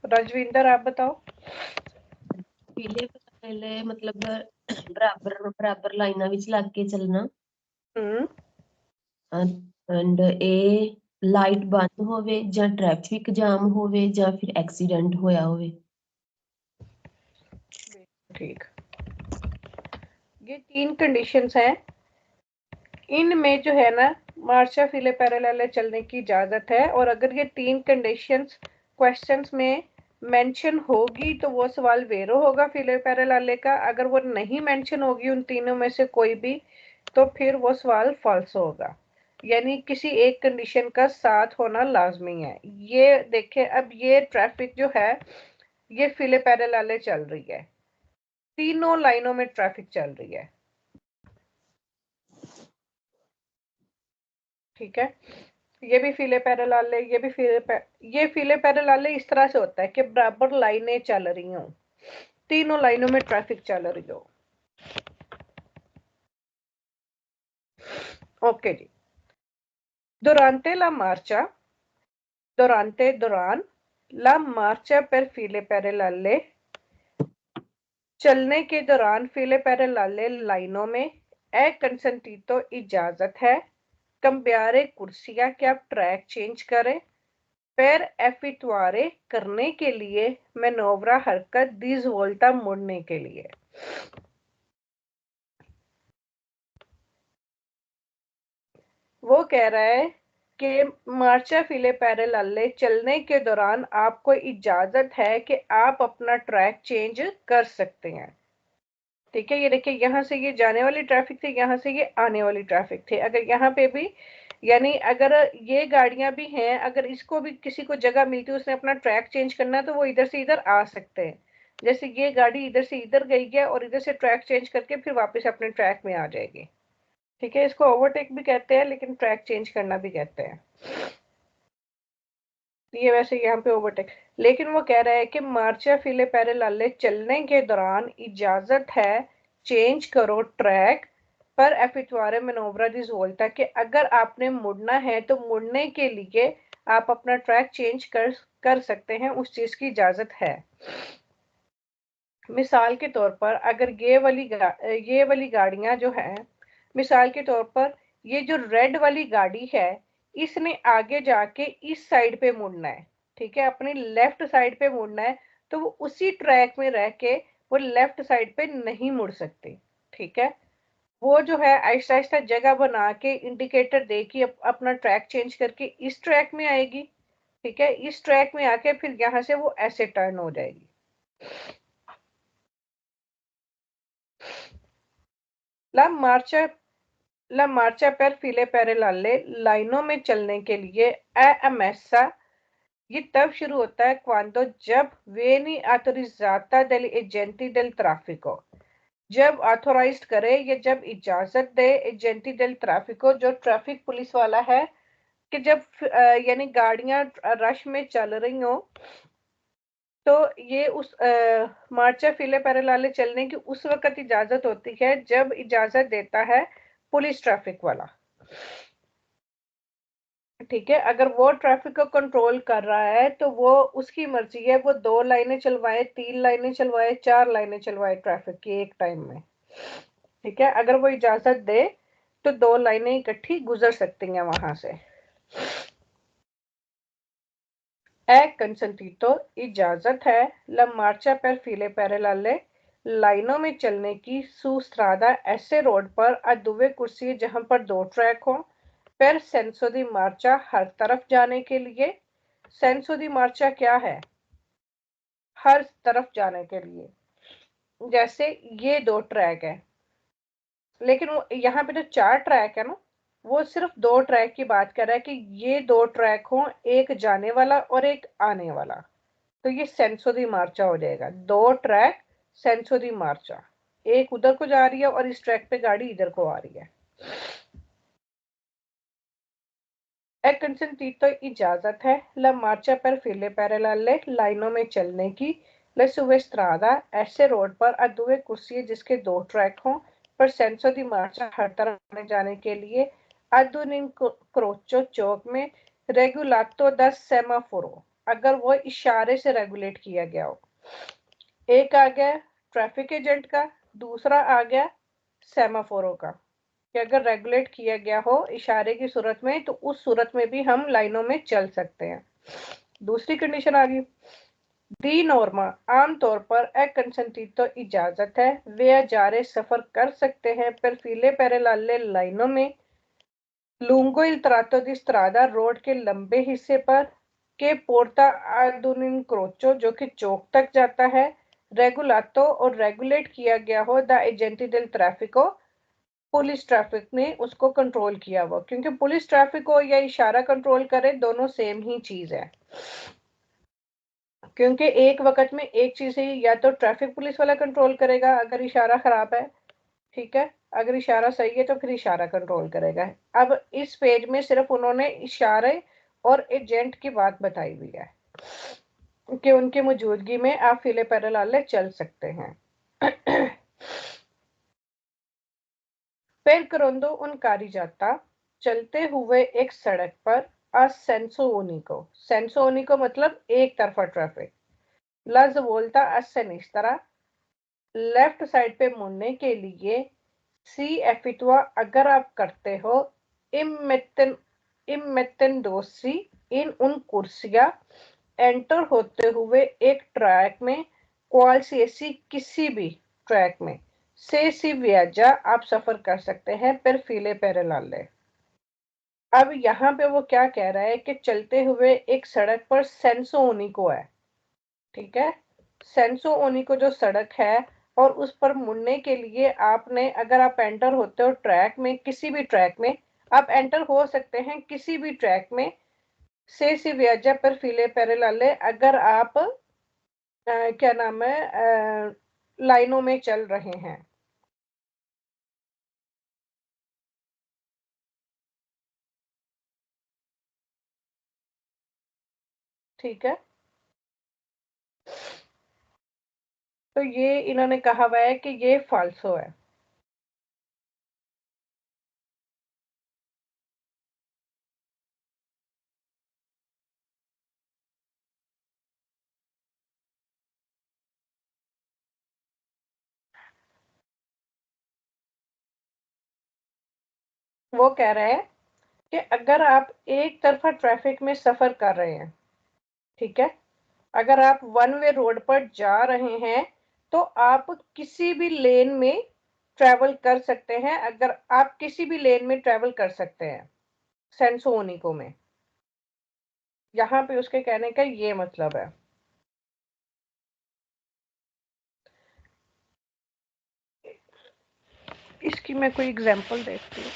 राजविंदर आप बताओ। पीले पहले मतलब बराबर बराबर लाइना विच लग के चलना एंड ए लाइट बंद होवे ਜਾਂ ट्रैफिक जाम होवे ਜਾਂ फिर एक्सीडेंट होया होवे। ठीक, ये 3 कंडीशंस हैं। इनमें जो है ना मार्चा फिले पैरेलल चलने की इजाजत है, और अगर ये 3 कंडीशंस क्वेश्चंस में मेंशन होगी तो वो सवाल वेरो होगा फिले पैरेलल का। अगर वो नहीं मेंशन होगी उन तीनों में से कोई भी, तो फिर वो सवाल फॉल्स होगा, यानी किसी एक कंडीशन का साथ होना लाजमी है। ये देखें, अब ये ट्रैफिक जो है ये फिले पैरेलल चल रही है, तीनों लाइनों में ट्रैफिक चल रही है, ठीक है। ये भी फिले पैरेलल, ये भी ये फिले पैरेलल इस तरह से होता है कि बराबर लाइनें चल रही हों, तीनों लाइनों में ट्रैफिक चल रही हो। ओके जी। दुरांते ला मार्चा, दुरांते दौरान, ला मार्चा पर फिले पैरेलल, चलने के दौरान फिले पैरेलल लाइनों में, ए कंसेंटीतो इजाजत है, cambiare कुर्सियां कि आप ट्रैक चेंज करें, per effettuare करने के लिए, मैनोवरा हरकत, दी वोल्टा मुड़ने के लिए। वो कह रहा है कि मार्चा फिले पैरेलल चलने के दौरान आपको इजाजत है कि आप अपना ट्रैक चेंज कर सकते हैं, ठीक है। ये देखिए, यहाँ से ये जाने वाली ट्रैफिक थी, यहाँ से ये आने वाली ट्रैफिक थी। अगर यहाँ पे भी, यानी अगर ये गाड़ियां भी हैं, अगर इसको भी किसी को जगह मिलती है, उसने अपना ट्रैक चेंज करना है, तो वो इधर से इधर आ सकते हैं। जैसे ये गाड़ी इधर से इधर गई है और इधर से ट्रैक चेंज करके फिर वापस अपने ट्रैक में आ जाएगी, ठीक है। इसको ओवरटेक भी कहते हैं, लेकिन ट्रैक चेंज करना भी कहते हैं। ये वैसे यहाँ पे ओवरटेक, लेकिन वो कह रहा है कि मार्चा फिले पैरेलल चलने के दौरान इजाजत है चेंज करो ट्रैक पर एफिटवारे मनोवरा दी वोल्टा, कि अगर आपने मुड़ना है तो मुड़ने के लिए आप अपना ट्रैक चेंज कर सकते हैं, उस चीज की इजाजत है। मिसाल के तौर पर अगर ये वाली गाड़ियां जो है, मिसाल के तौर पर ये जो रेड वाली गाड़ी है, इसने आगे जाके इस साइड पे मुड़ना है, ठीक है, अपनी लेफ्ट साइड पे मुड़ना है, तो वो उसी ट्रैक में रह के वो लेफ्ट साइड पे नहीं मुड़ सकती, ठीक है। वो जो है आहिस्ता आहिस्ता जगह बना के इंडिकेटर दे के अपना ट्रैक चेंज करके इस ट्रैक में आएगी, ठीक है। इस ट्रैक में आके फिर यहाँ से वो ऐसे टर्न हो जाएगी। ला मार्चा La marcia per file parallele लाइनों में चलने के लिए एमएसा, ये तब शुरू होता है quando जब vieni autorizzata dagli agenti del traffico, जब ऑथोराइज्ड करे या जब इजाजत दे एजेंटी डेल ट्रैफिको, जो ट्रैफिक पुलिस वाला है, कि जब यानी गाड़ियां रश में चल रही हो, तो ये उस मार्चा फिले पैरेलल चलने की उस वक्त इजाजत होती है जब इजाजत देता है पुलिस ट्रैफिक वाला, ठीक है। अगर वो ट्रैफिक को कंट्रोल कर रहा है तो वो उसकी मर्जी है, वो 2 लाइनें चलवाए, 3 लाइनें चलवाए, 4 लाइनें चलवाए ट्रैफिक की एक टाइम में, ठीक है। अगर वो इजाजत दे तो 2 लाइनें इकट्ठी गुजर सकती हैं वहां से। ए कंसेंटीतो इजाजत है, ला मार्चा पर फिले पैरेलल लाइनों में चलने की, सुस्त्रादा ऐसे रोड पर अदुवे कुर्सी जहां पर 2 ट्रैक हो, पर सेंसो दी मार्चा हर तरफ जाने के लिए। सेंसो दी मार्चा क्या है? हर तरफ जाने के लिए। जैसे ये 2 ट्रैक है, लेकिन वो यहाँ पे जो 4 ट्रैक है ना, वो सिर्फ 2 ट्रैक की बात कर रहा है कि ये 2 ट्रैक हो, एक जाने वाला और एक आने वाला, तो ये सेंसो दी मार्चा हो जाएगा। 2 ट्रैक सेंसो दी मार्चा, एक उधर को जा रही है और इस ट्रैक पे गाड़ी इधर को आ रही है। ए कंसेंटीतो इजाजत है ला मार्चा पर फिले पैरेलल लाइनों में चलने की, la सुवेस्त्रादा ऐसे रोड पर a due कुर्सी जिसके 2 ट्रैक हों, पर सेंसो दी मार्चा हर तरफ आने जाने के लिए, ad un incrocio चौक में, regulato da semaforo, अगर वो इशारे से रेगुलेट किया गया हो। एक आ गया ट्रैफिक एजेंट का, दूसरा आ गया सेमाफोरों का, कि अगर रेगुलेट किया गया हो इशारे की सूरत में तो उस सूरत में भी हम लाइनों में चल सकते हैं। दूसरी कंडीशन आ गई दी नॉर्मा, आमतौर पर अकंसंटीतो इजाजत है, वे जारे सफर कर सकते हैं पर फीले पैरेलाले लाइनों में लूंगो इल trato di strada रोड के लंबे हिस्से पर के पोर्टा ad un incrocio जो कि चौक तक जाता है, रेगुलातो और रेगुलेट किया गया हो द एजेंटी डेल ट्रैफिको, पुलिस ट्रैफिक ने उसको कंट्रोल किया हुआ, क्योंकि पुलिस ट्रैफिक हो या इशारा कंट्रोल करे दोनों सेम ही चीज है। क्योंकि एक वक्त में एक चीज ही या तो ट्रैफिक पुलिस वाला कंट्रोल करेगा अगर इशारा खराब है, ठीक है, अगर इशारा सही है तो फिर इशारा कंट्रोल करेगा। अब इस पेज में सिर्फ उन्होंने इशारे और एजेंट की बात बताई हुई है कि उनकी मौजूदगी में आप फीले पैरेलाले चल सकते हैं। फिर करोंदो उन कारी जाता, चलते हुए एक सड़क पर सेंसो ओनिको मतलब एक तरफा ट्रैफिक, लज बोलता तरह लेफ्ट साइड पे मुड़ने के लिए सी एफिटवा अगर आप करते हो इमेतन इमेतन दोसी इन उन कुर्सियां एंटर होते हुए एक ट्रैक में क्वालसियसी किसी भी ट्रैक में से सी व्याजा आप सफर कर सकते हैं पर फीले पैरेलाले। अब यहाँ पे वो क्या कह रहा है कि चलते हुए एक सड़क पर सेंसो ओनिको है, ठीक है, सेंसो ओनिको जो सड़क है और उस पर मुड़ने के लिए आपने अगर आप एंटर होते हो ट्रैक में, किसी भी ट्रैक में आप एंटर हो सकते हैं किसी भी ट्रैक में से सी व्याजा पर फीले पैरेलाले अगर आप क्या नाम है लाइनों में चल रहे हैं। ठीक है, तो ये इन्होंने कहा हुआ है कि ये फाल्सो है। वो कह रहे हैं कि अगर आप एक तरफा ट्रैफिक में सफर कर रहे हैं, ठीक है, अगर आप वन वे रोड पर जा रहे हैं तो आप किसी भी लेन में ट्रेवल कर सकते हैं, अगर आप किसी भी लेन में ट्रेवल कर सकते हैं सेंसो ओनिको में। यहाँ पे उसके कहने का ये मतलब है। इसकी मैं कोई एग्जांपल देखती हूँ।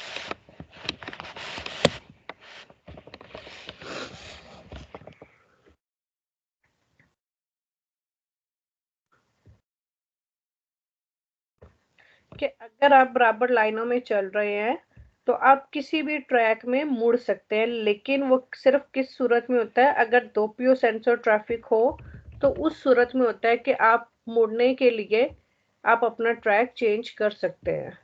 कि अगर आप बराबर लाइनों में चल रहे हैं तो आप किसी भी ट्रैक में मुड़ सकते हैं, लेकिन वो सिर्फ किस सूरत में होता है, अगर दो पियो सेंसर ट्रैफिक हो तो उस सूरत में होता है कि आप मुड़ने के लिए आप अपना ट्रैक चेंज कर सकते हैं।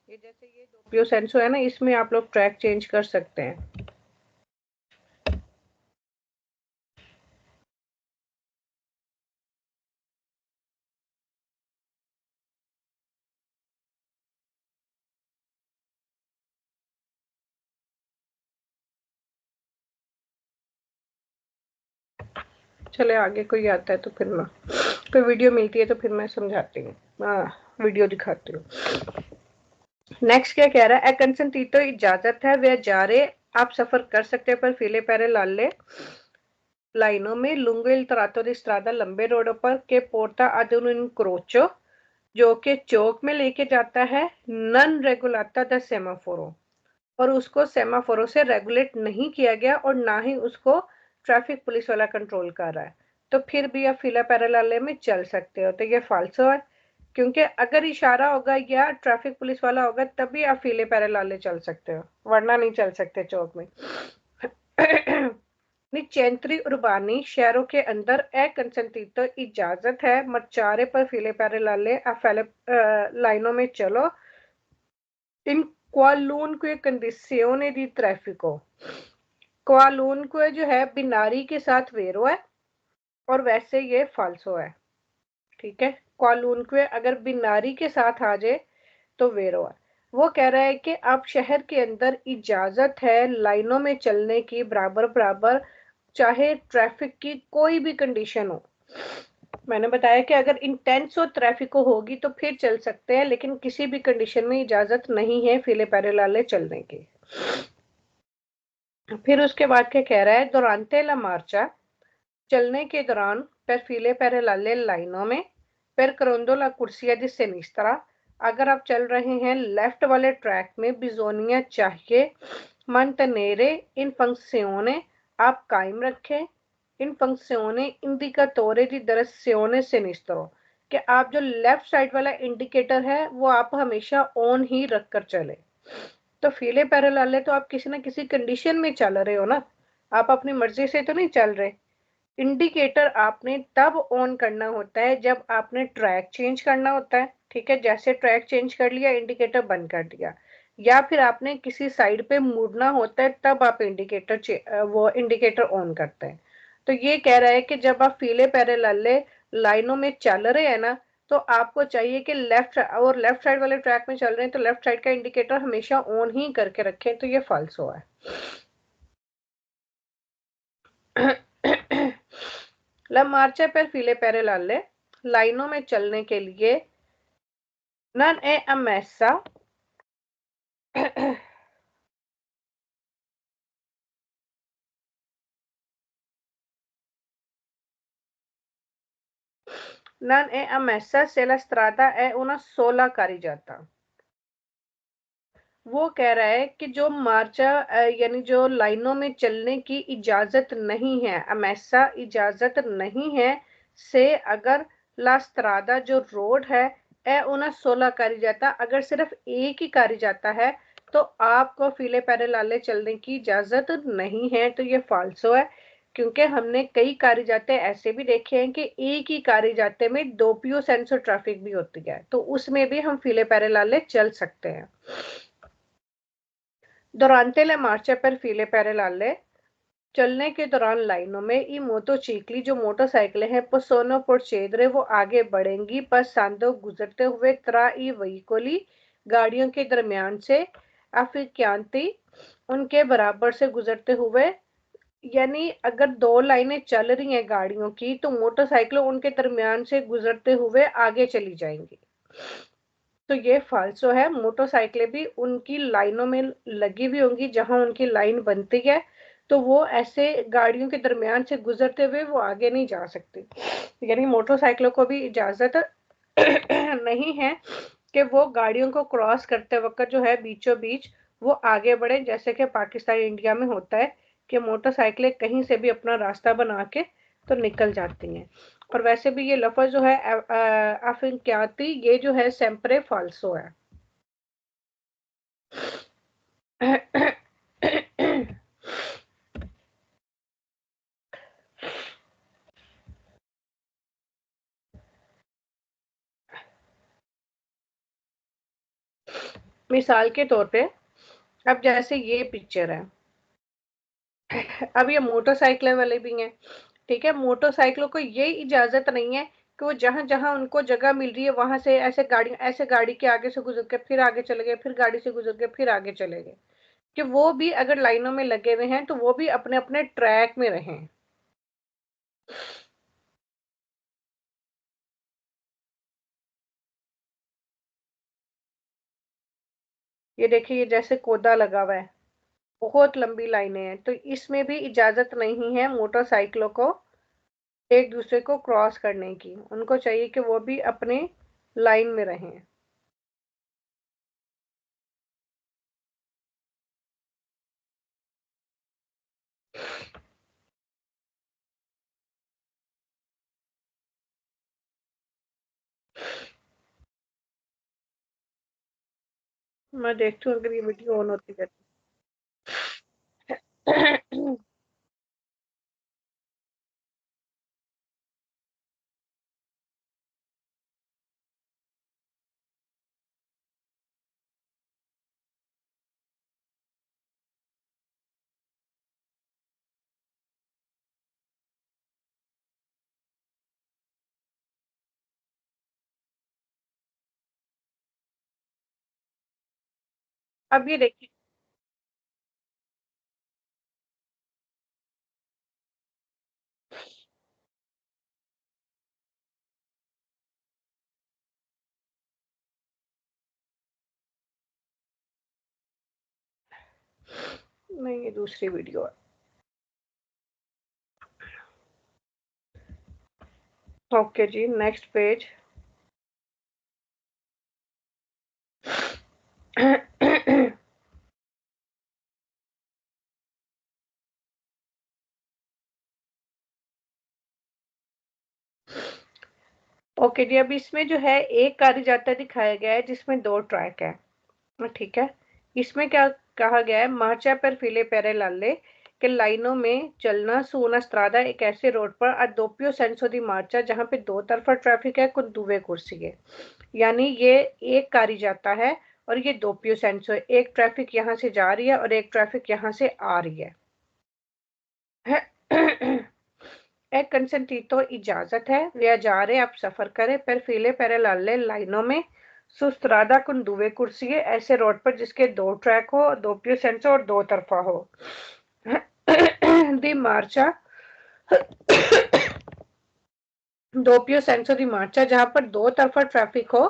ये जैसे ये दो पियो सेंसो है ना, इसमें आप लोग ट्रैक चेंज कर सकते हैं। चले आगे कोई आता है तो फिर मैं कोई वीडियो मिलती है तो फिर मैं समझाती हूँ, वीडियो दिखाती हूँ। नेक्स्ट क्या कह रहा है, कंसेंटीटो इजाजत है वे जा रहे आप सफर कर सकते हैं पर फीले पैरे लाले लाइनों में लुंगो इल trato di strada लंबे रोडों पर के पोर्टा ad un incrocio जो कि चौक में लेके जाता है नन रेगुलाता द सेमाफोरो और उसको सेमाफोरो से रेगुलेट नहीं किया गया और ना ही उसको ट्रैफिक पुलिस वाला कंट्रोल कर रहा है, तो फिर भी आप फीला पैरेलाले में चल सकते हो। तो ये फाल्सो है, क्योंकि अगर इशारा होगा या ट्रैफिक पुलिस वाला होगा तभी आप फीले पैरेलाले चल सकते हो, वरना नहीं चल सकते चौक में। निचेंत्री उर्बानी शहरों के अंदर अकंसंटीतो इजाजत है मर्चारे पर फीले पैरेलाले लाइनों में चलो इन qualunque condizione di traffico। क्वालूनक्वे जो है बिनारी के साथ वेरो है और वैसे ये फाल्सो है। ठीक है, क्वालूनक्वे अगर बिनारी के साथ आ जाए तो वेरो है। वो कह रहा है कि अब शहर के अंदर इजाजत है लाइनों में चलने की बराबर बराबर, चाहे ट्रैफिक की कोई भी कंडीशन हो। मैंने बताया कि अगर इंटेंस और ट्रैफिक होगी तो फिर चल सकते हैं, लेकिन किसी भी कंडीशन में इजाजत नहीं है फीले पैरेलाले चलने की। फिर उसके बाद क्या कह रहा है, दुरांते ला मार्चा, चलने के दौरान per file parallele लाइनों में, per crondò la corsia di sinistra, अगर आप चल रहे हैं लेफ्ट वाले ट्रैक में बिजोनिया चाहिए mantenere in funzione, आप कायम रखें in funzione indicatore di direzione sinistro, कि आप जो लेफ्ट साइड वाला इंडिकेटर है वो आप हमेशा ऑन ही रखकर चले। तो फीले पैरेलल है तो आप किसी ना किसी कंडीशन में चल रहे हो ना, आप अपनी मर्जी से तो नहीं चल रहे। इंडिकेटर आपने तब ऑन करना होता है जब आपने ट्रैक चेंज करना होता है। ठीक है, जैसे ट्रैक चेंज कर लिया इंडिकेटर बंद कर दिया, या फिर आपने किसी साइड पे मुड़ना होता है तब आप वो इंडिकेटर ऑन करते हैं। तो ये कह रहा है कि जब आप फीले पैरेलल लाइनों में चल रहे हैं ना, तो आपको चाहिए कि लेफ्ट साइड वाले ट्रैक में चल रहे हैं तो लेफ्ट साइड का इंडिकेटर हमेशा ऑन ही करके रखें, तो ये फाल्सो है। ला मार्चा पर फीले पैरेलल लाइनों में चलने के लिए non A अमेसा non è ammessa se la strada è una sola carreggiata। वो कह रहा है कि जो मार्चा यानी जो लाइनों में चलने की इजाजत नहीं है, अमेसा इजाजत नहीं है, से अगर ला स्त्रादा जो रोड है ए उना 16 करी जाता, अगर सिर्फ एक ही करी जाता है तो आपको फीले पैरेलाले चलने की इजाजत नहीं है। तो ये फाल्सो है, क्योंकि हमने कई कारी जाते ऐसे भी देखे हैं कि एक ही कारी जाते में दोपियो सेंसर ट्रैफिक भी होती है, तो उसमें भी हम फीले पैरेलाले चल सकते हैं। Durante la marcia per file parallele, चलने के दौरान लाइनों में ई मोटोचिकली जो मोटरसाइकिलें हैं possono procedere, वो आगे बढ़ेंगी passando गुजरते हुए tra i veicoli, गाड़ियों के दरमियान से, affiancanti उनके बराबर से गुजरते हुए। यानी अगर दो लाइनें चल रही हैं गाड़ियों की तो मोटरसाइकिलें उनके दरमियान से गुजरते हुए आगे चली जाएंगी। तो ये फाल्सो है, मोटरसाइकिलें भी उनकी लाइनों में लगी हुई होंगी जहां उनकी लाइन बनती है, तो वो ऐसे गाड़ियों के दरमियान से गुजरते हुए वो आगे नहीं जा सकती। यानी मोटरसाइकिलों को भी इजाजत नहीं है कि वो गाड़ियों को क्रॉस करते वक्त जो है बीचों बीच वो आगे बढ़े, जैसे कि पाकिस्तान इंडिया में होता है कि मोटरसाइकिलें कहीं से भी अपना रास्ता बना के तो निकल जाती हैं। और वैसे भी ये लफज जो है अफिनक्याती, ये जो है सेम्परे फाल्सो है। मिसाल के तौर पे अब जैसे ये पिक्चर है, अब ये मोटरसाइकिल वाले भी हैं। ठीक है, मोटरसाइकिलों को ये इजाजत नहीं है कि वो जहां जहां उनको जगह मिल रही है वहां से ऐसे गाड़ी के आगे से गुजर के फिर आगे चले गए, फिर गाड़ी से गुजर के फिर आगे चले गए, कि वो भी अगर लाइनों में लगे हुए हैं तो वो भी अपने अपने ट्रैक में रहें। ये देखिए, ये जैसे कोदा लगा हुआ है, बहुत लंबी लाइनें हैं, तो इसमें भी इजाजत नहीं है मोटरसाइकिलों को एक दूसरे को क्रॉस करने की। उनको चाहिए कि वो भी अपनी लाइन में रहें। मैं देखती हूँ अगर ये वीडियो ऑन होती है। अब ये देखिए, नहीं ये दूसरी वीडियो है। ओके जी, नेक्स्ट पेज। ओके जी, अब इसमें जो है एक कार्य जाता दिखाया गया है जिसमें दो ट्रैक है, ठीक है। इसमें क्या कहा गया है, मार्चा पर फीले पैरे लाले के लाइनों में चलना su una strada, एक ऐसे रोड पर a doppio senso di marcia जहां पे दो तरफा ट्रैफिक है, con due corsie, यानी ये एक कारी जाता है और ये दोपियो सेंसो, एक ट्रैफिक यहाँ से जा रही है और एक ट्रैफिक यहाँ से आ रही है। एक कंसेंटीतो इजाजत है, वियाजारे आप सफर करें, पर फीले पेरे लाले लाइनों में सुस्त्रादा कुन दुवे कुर्सी, ऐसे रोड पर जिसके दो ट्रैक हो, दो पियो सेंसो और दो तरफा हो। दी मार्चा, दो पियो सेंसो दी मार्चा, जहां पर दो तरफा ट्रैफिक हो,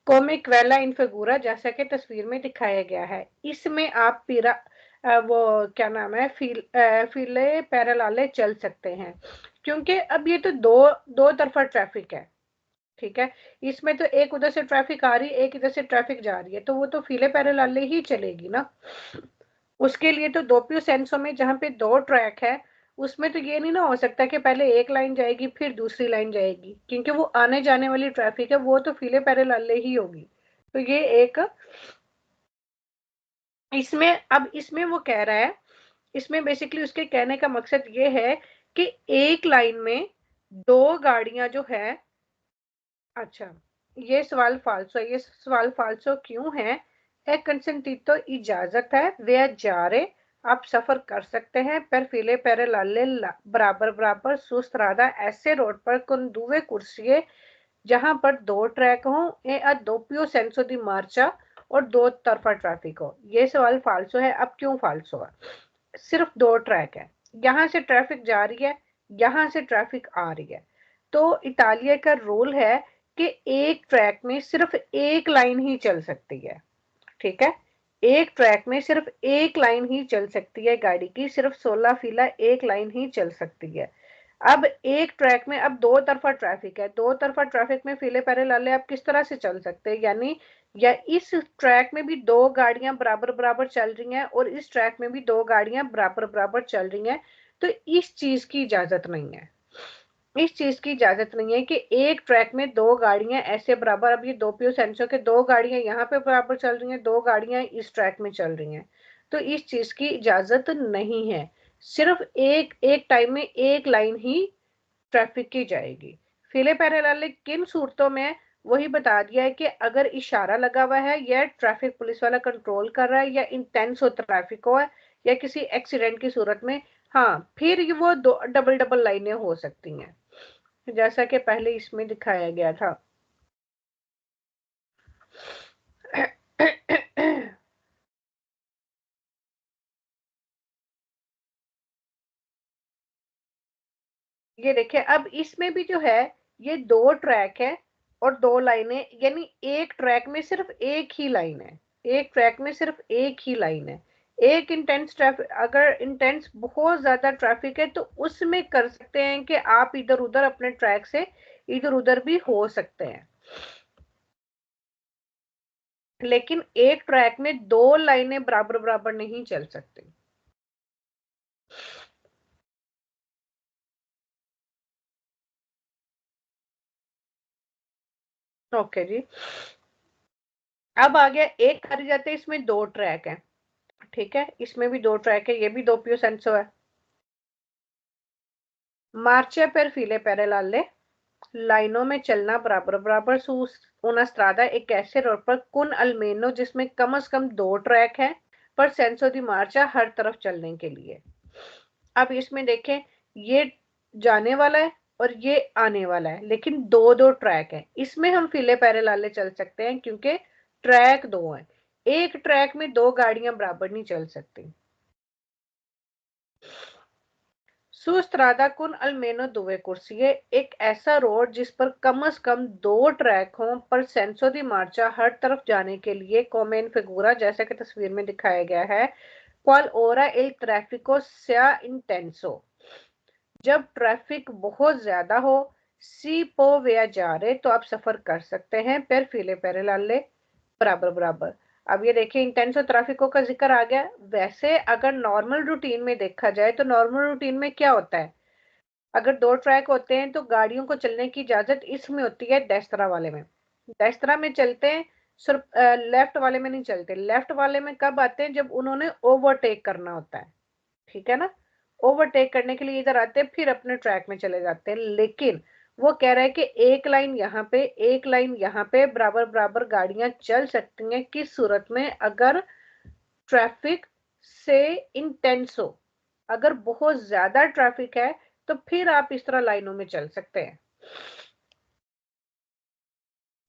कॉमिक वेला इन फिगूरा, जैसा कि तस्वीर में दिखाया गया है। इसमें आप पीरा वो क्या नाम है, फीले पैरेलाले चल सकते हैं, क्योंकि अब ये तो दो दो तरफा ट्रैफिक है, ठीक है। इसमें तो एक उधर से ट्रैफिक आ रही है, एक इधर से ट्रैफिक जा रही है, तो वो तो फीले पैरेलाले ही चलेगी ना। उसके लिए तो दोपियो सेंसो में जहां पे दो ट्रैक है, उसमें तो ये नहीं ना हो सकता कि पहले एक लाइन जाएगी फिर दूसरी लाइन जाएगी, क्योंकि वो आने जाने वाली ट्रैफिक है, वो तो फीले पैरेलाले ही होगी। तो ये एक, इसमें अब इसमें वो कह रहा है, इसमें बेसिकली उसके कहने का मकसद ये है कि एक लाइन में दो गाड़ियां जो है, अच्छा, ये सवाल फाल्सो है, ये सवाल फाल्सो क्यों है? है कंसेंटीतो इजाजत है, वे जा रहे, आप सफर कर सकते हैं, पर फीले पैरे लाले बराबर बराबर सुस्त्रादा ऐसे रोड पर कुन दुवे कुर्सिये जहां पर दो ट्रैक हो, ए अ दोपियो सेंसो दी मार्चा, और दो तरफा ट्रैफिक हो। ये सवाल फाल्सो है। अब क्यों फाल्सो है? सिर्फ दो ट्रैक है, यहां से ट्रैफिक जा रही है, यहां से ट्रैफिक आ रही है। तो इटालिया का रूल है कि एक ट्रैक में सिर्फ एक लाइन ही चल सकती है, ठीक है। एक ट्रैक में सिर्फ एक लाइन ही चल सकती है, गाड़ी की सिर्फ 16 फीला एक लाइन ही चल सकती है। अब एक ट्रैक में अब दो तरफा ट्रैफिक है, दो तरफा ट्रैफिक में फीले पैरे लाले आप किस तरह से चल सकते हैं? यानी या इस ट्रैक में भी दो गाड़ियां बराबर बराबर चल रही हैं और इस ट्रैक में भी दो गाड़ियां बराबर बराबर चल रही हैं, तो इस चीज की इजाजत नहीं है। इस चीज की इजाजत नहीं है कि एक ट्रैक में दो गाड़ियां ऐसे बराबर, अब ये दो पियो सेंसो के दो गाड़ियां यहाँ पे बराबर चल रही हैं, दो गाड़ियां इस ट्रैक में चल रही हैं, तो इस चीज की इजाजत नहीं है। सिर्फ एक एक टाइम में एक लाइन ही ट्रैफिक की जाएगी। फीले पैरेलल किन सूरतों में, वही बता दिया है कि अगर इशारा लगा हुआ है या ट्रैफिक पुलिस वाला कंट्रोल कर रहा है या इंटेंस हो ट्रैफिक हो, या किसी एक्सीडेंट की सूरत में, हाँ फिर वो दो डबल डबल लाइनें हो सकती हैं, जैसा कि पहले इसमें दिखाया गया था। ये देखिए, अब इसमें भी जो है ये दो ट्रैक है और दो लाइनें, यानी एक ट्रैक में सिर्फ एक ही लाइन है, एक ट्रैक में सिर्फ एक ही लाइन है। एक इंटेंस ट्रैफिक, अगर इंटेंस बहुत ज्यादा ट्रैफिक है तो उसमें कर सकते हैं कि आप इधर उधर अपने ट्रैक से इधर उधर भी हो सकते हैं, लेकिन एक ट्रैक में दो लाइनें बराबर बराबर नहीं चल सकती। ओके जी, अब आ गया एक कार्य जाते हैं, इसमें दो ट्रैक है, ठीक है, इसमें भी दो ट्रैक है, ये भी दो पियो सेंसो है। मार्चे पर फीले पैरेलाले लाइनों में चलना बराबर बराबर su una strada, एक ऐसे रोड पर कुन अल्मेनो जिसमें कम से कम दो ट्रैक है, पर सेंसो दी मार्चा हर तरफ चलने के लिए। अब इसमें देखें, ये जाने वाला है और ये आने वाला है, लेकिन दो दो ट्रैक है, इसमें हम फीले पैरेलाले चल सकते हैं क्योंकि ट्रैक दो है। एक ट्रैक में दो गाड़ियां बराबर नहीं चल सकती। Su strada con almeno due corsie, एक ऐसा रोड जिस पर कम से कम दो ट्रैक हों पर सेंसो दी मार्चा हर तरफ जाने के लिए कॉमेन फिगूरा जैसा कि तस्वीर में दिखाया गया है। क्वाल ओरा इल ट्रैफिको sia intenso, जब ट्रैफिक बहुत ज्यादा हो, सी पो वे जा रहे तो आप सफर कर सकते हैं पर फीले पैरेलाले बराबर बराबर। अब ये देखिए इंटेंसो ट्रैफिको का जिक्र आ गया। वैसे अगर नॉर्मल रूटीन में देखा जाए तो नॉर्मल रूटीन में क्या होता है, अगर दो ट्रैक होते हैं तो गाड़ियों को चलने की इजाजत इसमें होती है डेस्त्रा वाले में। डेस्त्रा में चलते हैं, सिर्फ लेफ्ट वाले में नहीं चलते। लेफ्ट वाले में कब आते हैं, जब उन्होंने ओवरटेक करना होता है, ठीक है ना। ओवरटेक करने के लिए इधर आते हैं, फिर अपने ट्रैक में चले जाते हैं। लेकिन वो कह रहा है कि एक लाइन यहाँ पे, एक लाइन यहाँ पे बराबर बराबर गाड़ियां चल सकती हैं किस सूरत में, अगर ट्रैफिक से इंटेंस हो, अगर बहुत ज्यादा ट्रैफिक है तो फिर आप इस तरह लाइनों में चल सकते हैं।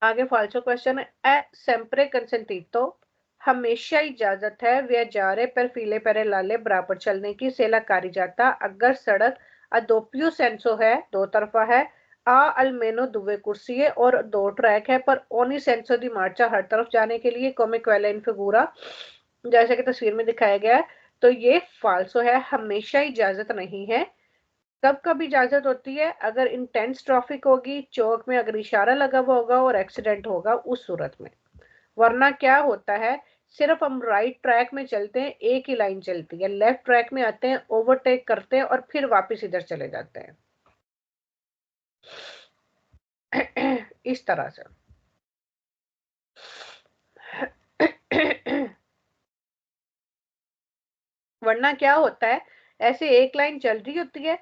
आगे फाल्सो क्वेश्चन है, ए सेम्प्रे कंसेंटीतो, हमेशा इजाजत है वे जारे पर फीले परे लाले बराबर चलने की सेला कारी जाता अगर सड़क अदोपियो सेंसो है, दो तरफा है, आ अलमेनो दुवे कुर्सी है और दो ट्रैक है, पर ओनी सेंसो दी मार्चा हर तरफ जाने के लिए कॉमिक वेला इन फिगूरा जैसे कि तस्वीर में दिखाया गया है। तो ये फाल्सो है, हमेशा इजाजत नहीं है। कब कब इजाजत होती है, अगर इंटेंस ट्रैफिक होगी, चौक में अगर इशारा लगा हुआ होगा और एक्सीडेंट होगा उस सूरत में। वरना क्या होता है, सिर्फ हम राइट ट्रैक में चलते हैं, एक ही लाइन चलती है, लेफ्ट ट्रैक में आते हैं, ओवरटेक करते हैं और फिर वापस इधर चले जाते हैं इस तरह से। वरना क्या होता है, ऐसे एक लाइन चल रही होती है,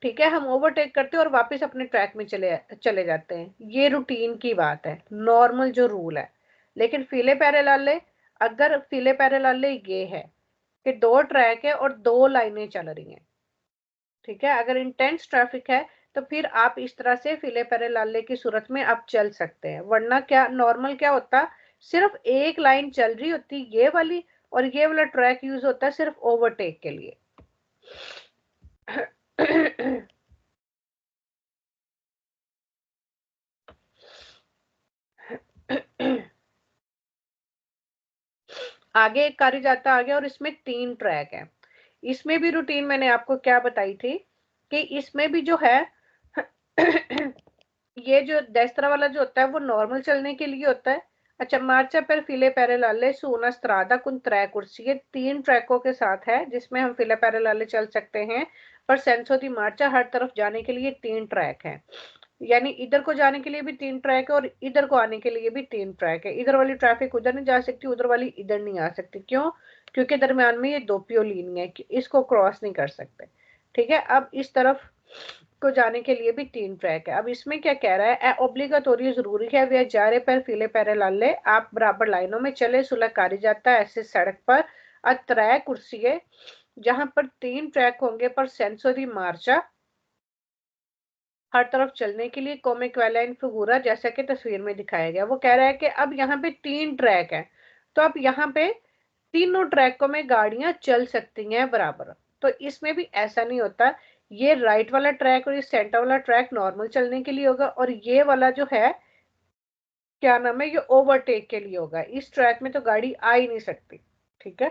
ठीक है, हम ओवरटेक करते हैं और वापस अपने ट्रैक में चले चले जाते हैं। ये रूटीन की बात है, नॉर्मल जो रूल है। लेकिन फीले पैरेलाले, अगर फीले पैरेलाले ये है कि दो ट्रैक है और दो लाइनें चल रही हैं, ठीक है, अगर इंटेंस ट्रैफिक है तो फिर आप इस तरह से फीले पैरेलाले की सूरत में आप चल सकते हैं। वरना क्या नॉर्मल क्या होता, सिर्फ एक लाइन चल रही होती ये वाली, और ये वाला ट्रैक यूज होता है सिर्फ ओवरटेक के लिए। आगे एक कारी जाता आ गया और इसमें तीन ट्रैक है। इसमें भी रूटीन मैंने आपको क्या बताई थी कि इसमें भी जो है ये जो डेस्त्रा वाला जो होता है वो नॉर्मल चलने के लिए होता है। अच्छा, मार्चा पर फिले पैरेलाले सूना स्त्रादा कुन त्रै कुर्सी, ये तीन ट्रैकों के साथ है जिसमें हम फिले पैरेलाले चल सकते हैं। पर सेंसो दी मार्चा हर तरफ जाने के लिए तीन ट्रैक है, यानी इधर को जाने के लिए भी तीन ट्रैक है और इधर को आने के लिए भी तीन ट्रैक है। इधर वाली ट्रैफिक उधर नहीं जा सकती, उधर वाली इधर नहीं आ सकती। क्यों? क्योंकि दरमियान में ये दो पियो लीन है, इसको क्रॉस नहीं कर सकते, ठीक है। अब इस तरफ को जाने के लिए भी तीन ट्रैक है। अब इसमें क्या कह रहा है, ओब्लिगाटोरी जरूरी है वे जा रहे पर फीले पैरे लाले, आप बराबर लाइनों में चले, सुलह कारी जाता है ऐसे सड़क पर अत्रै कुर्सी है जहां पर तीन ट्रैक होंगे पर सेंसो दी मार्चा हर तरफ चलने के लिए कॉमिक वाला इन फिगूरा जैसा कि तस्वीर में दिखाया गया। वो कह रहा है कि अब यहाँ पे तीन ट्रैक है तो अब यहाँ पे तीनों ट्रैकों में गाड़ियां चल सकती हैं बराबर। तो इसमें भी ऐसा नहीं होता, ये राइट वाला ट्रैक और ये सेंटर वाला ट्रैक नॉर्मल चलने के लिए होगा और ये वाला जो है क्या नाम है, ये ओवरटेक के लिए होगा। इस ट्रैक में तो गाड़ी आ ही नहीं सकती, ठीक है।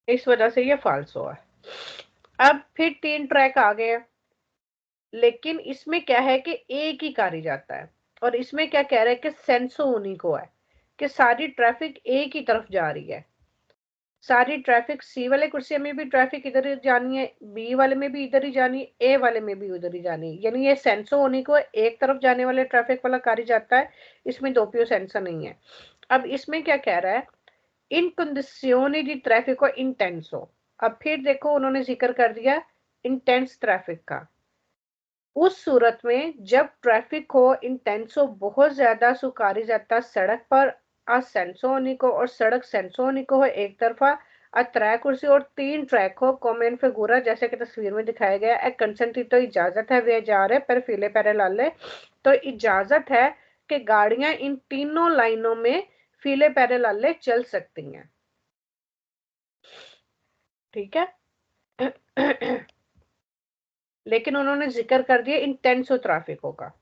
इस वजह से ये फाल्सो है। अब फिर तीन ट्रैक आ गए, लेकिन इसमें क्या है कि एक ही कारी जाता है और इसमें क्या कह रहा है कि सेंसो उन्हीं को है कि सारी ट्रैफिक एक ही तरफ जा रही है। सारी ट्रैफिक सी वाले कुर्सी में भी ट्रैफिक इधर ही जानी है, बी वाले में भी इधर ही जानी है, ए वाले में भी उधर ही जानी है, यानी ये सेंसो उन्हीं को एक तरफ जाने वाले ट्रैफिक वाला कारी जाता है, इसमें दोपियो सेंसो नहीं है। अब इसमें क्या कह रहा है, इन कंडीशनी दी ट्रैफिको इंटेंसो। अब फिर देखो उन्होंने जिक्र कर दिया इंटेंस ट्रैफिक का। उस सूरत में जब ट्रैफिक हो इंटेंसो बहुत ज्यादा सुकारी जाता सड़क पर असेंसोनिको और सड़क सेंसोनिको हो एक तरफा त्रै कुर्सी और तीन ट्रैक हो कॉमेन फिगूरा जैसे कि तस्वीर में दिखाया गया है। कंसेंट तो इजाजत है वे जा रहे पर फीले पैरे लाले, तो इजाजत है कि गाड़ियां इन तीनों लाइनों में फीले पैरेलल चल सकती हैं। ठीक है। लेकिन उन्होंने जिक्र कर दिया इंटेंसिव ट्रैफिकों का।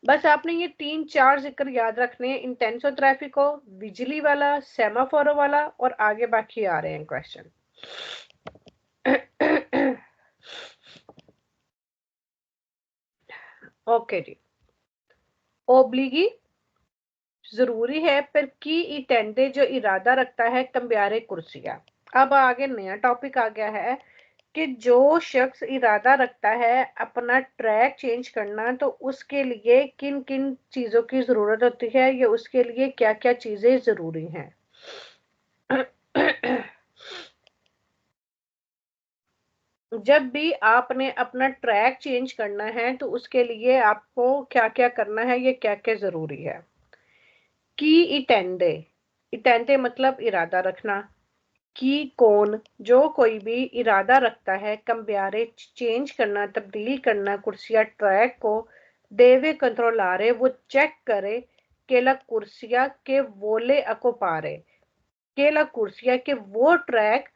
बस आपने ये 3-4 जिक्र याद रखने हैं, इंटेंसिव ट्रैफिको, बिजली वाला, सेमाफोरो वाला, और आगे बाकी आ रहे हैं क्वेश्चन। ओके जी। ओब्लिगी जरूरी है, पर की इंटेंडे जो इरादा रखता है कम्बियारे कुर्सिया। अब आगे नया टॉपिक आ गया है कि जो शख्स इरादा रखता है अपना ट्रैक चेंज करना, तो उसके लिए किन किन चीजों की जरूरत होती है, या उसके लिए क्या क्या चीजें जरूरी हैं। जब भी आपने अपना ट्रैक चेंज करना है तो उसके लिए आपको क्या क्या करना है, ये क्या क्या जरूरी है। की इटेंडे, इटेंडे मतलब इरादा रखना। की कौन, जो कोई भी इरादा रखता है कम्बियारे चेंज करना, तब्दील करना कुर्सिया ट्रैक को, देवे कंट्रोलारे वो चेक करे के ला कुर्सिया के वोले अकोपारे, के ला कुर्सिया के वो ट्रैक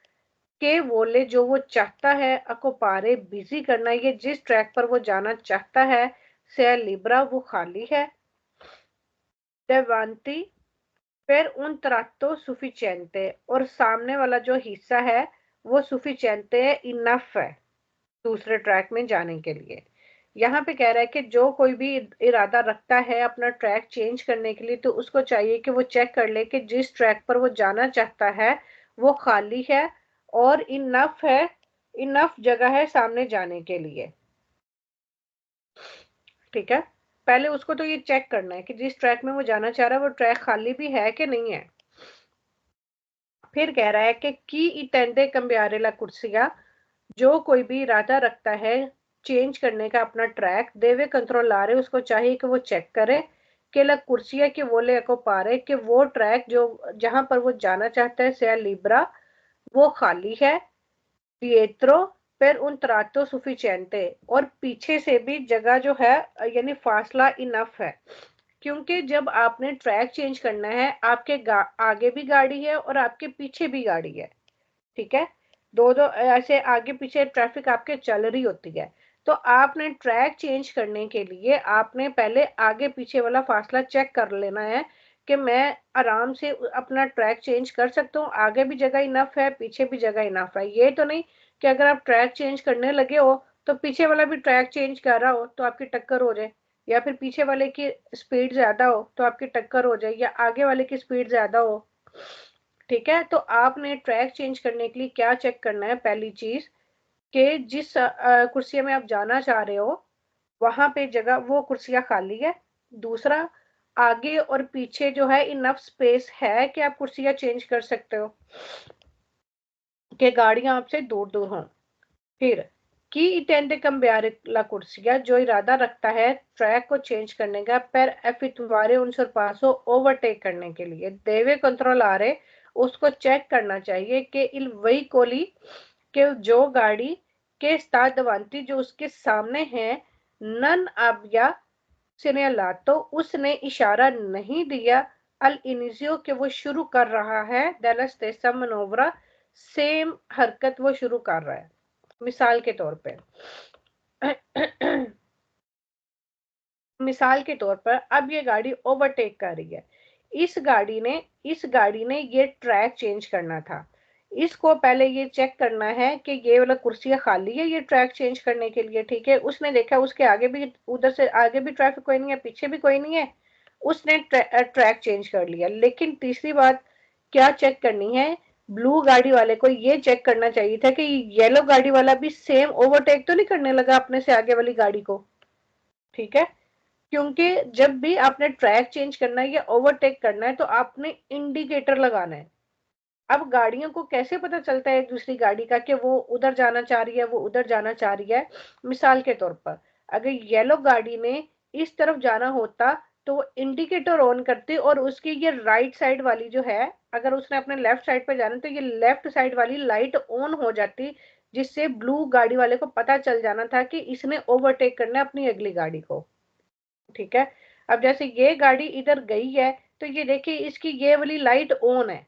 के वोले जो वो चाहता है अकोपारे बिजी करना, ये जिस ट्रैक पर वो जाना चाहता है से लिब्रा वो खाली है। देवांती फिर उन तरातो सुफिचेंटे, और सामने वाला जो हिस्सा है वो सुफिचेंटे है, इनफ है दूसरे ट्रैक में जाने के लिए। यहाँ पे कह रहा है कि जो कोई भी इरादा रखता है अपना ट्रैक चेंज करने के लिए, तो उसको चाहिए कि वो चेक कर ले कि जिस ट्रैक पर वो जाना चाहता है वो खाली है और इनफ है, इनफ जगह है सामने जाने के लिए। ठीक है। पहले उसको तो ये चेक करना है कि जिस ट्रैक में वो जाना चाह रहा है वो ट्रैक खाली भी है कि नहीं है। फिर कह रहा है कि इटेंडे कम्बियारे ला कुर्सिया, जो कोई भी इरादा रखता है चेंज करने का अपना ट्रैक, देवे कंट्रोलारे उसको चाहिए कि वो चेक करे कि ला कुर्सिया के वोले को पारे कि वो ट्रैक जो जहां पर वो जाना चाहता है से लिब्रा वो खाली है। पिएत्रो फिर उन तरातो सुफिचेंटे, और पीछे से भी जगह जो है यानी फासला इनफ है, क्योंकि जब आपने ट्रैक चेंज करना है आपके आगे भी गाड़ी है और आपके पीछे भी गाड़ी है। ठीक है। दो दो ऐसे आगे पीछे ट्रैफिक आपके चल रही होती है, तो आपने ट्रैक चेंज करने के लिए आपने पहले आगे पीछे वाला फासला चेक कर लेना है कि मैं आराम से अपना ट्रैक चेंज कर सकता हूँ, आगे भी जगह इनफ है पीछे भी जगह इनफ है। ये तो नहीं कि अगर आप ट्रैक चेंज करने लगे हो तो पीछे वाला भी ट्रैक चेंज कर रहा हो तो आपकी टक्कर हो जाए, या फिर पीछे वाले की स्पीड ज्यादा हो तो आपकी टक्कर हो जाए, या आगे वाले की स्पीड ज्यादा हो। ठीक है। तो आपने ट्रैक चेंज करने के लिए क्या चेक करना है, पहली चीज कि जिस कुर्सिया में आप जाना चाह रहे हो वहां पे जगह वो कुर्सियां खाली है। दूसरा, आगे और पीछे जो है इनफ स्पेस है कि आप कुर्सियां चेंज कर सकते हो, कि गाड़ियां आपसे दूर दूर हों। फिर की intende cambiare la corsia, जो इरादा रखता है ट्रैक को चेंज करने का पर effettuare un sorpasso ओवरटेक करने के लिए, देवे कंट्रोलारे उसको चेक करना चाहिए कि il veicoli के जो गाड़ी के sta davanti जो उसके सामने है नन abbia segnalato उसने इशारा नहीं दिया अल इनिजियो के वो शुरू कर रहा है della stessa manovra, सेम हरकत वो शुरू कर रहा है। मिसाल के तौर पे मिसाल के तौर पर अब ये गाड़ी ओवरटेक कर रही है, इस गाड़ी ने ये ट्रैक चेंज करना था। इसको पहले ये चेक करना है कि ये वाला कुर्सियां खाली है ये ट्रैक चेंज करने के लिए। ठीक है। उसने देखा उसके आगे भी, उधर से आगे भी ट्रैफिक कोई नहीं है पीछे भी कोई नहीं है, उसने ट्रैक चेंज कर लिया। लेकिन तीसरी बात क्या चेक करनी है, ब्लू गाड़ी वाले को ये चेक करना चाहिए था कि येलो गाड़ी वाला भी सेम ओवरटेक तो नहीं करने लगा अपने से आगे वाली गाड़ी को। ठीक है। क्योंकि जब भी आपने ट्रैक चेंज करना है या ओवरटेक करना है तो आपने इंडिकेटर लगाना है। अब गाड़ियों को कैसे पता चलता है एक दूसरी गाड़ी का कि वो उधर जाना चाह रही है वो उधर जाना चाह रही है। मिसाल के तौर पर अगर येलो गाड़ी ने इस तरफ जाना होता तो वो इंडिकेटर ऑन करती और उसकी ये राइट साइड वाली जो है, अगर उसने अपने लेफ्ट साइड पे जाना तो ये लेफ्ट साइड वाली लाइट ऑन हो जाती, जिससे ब्लू गाड़ी वाले को पता चल जाना था कि इसने ओवरटेक करना है अपनी अगली गाड़ी को। ठीक है। अब जैसे ये गाड़ी इधर गई है तो ये देखिए इसकी ये वाली लाइट ऑन है,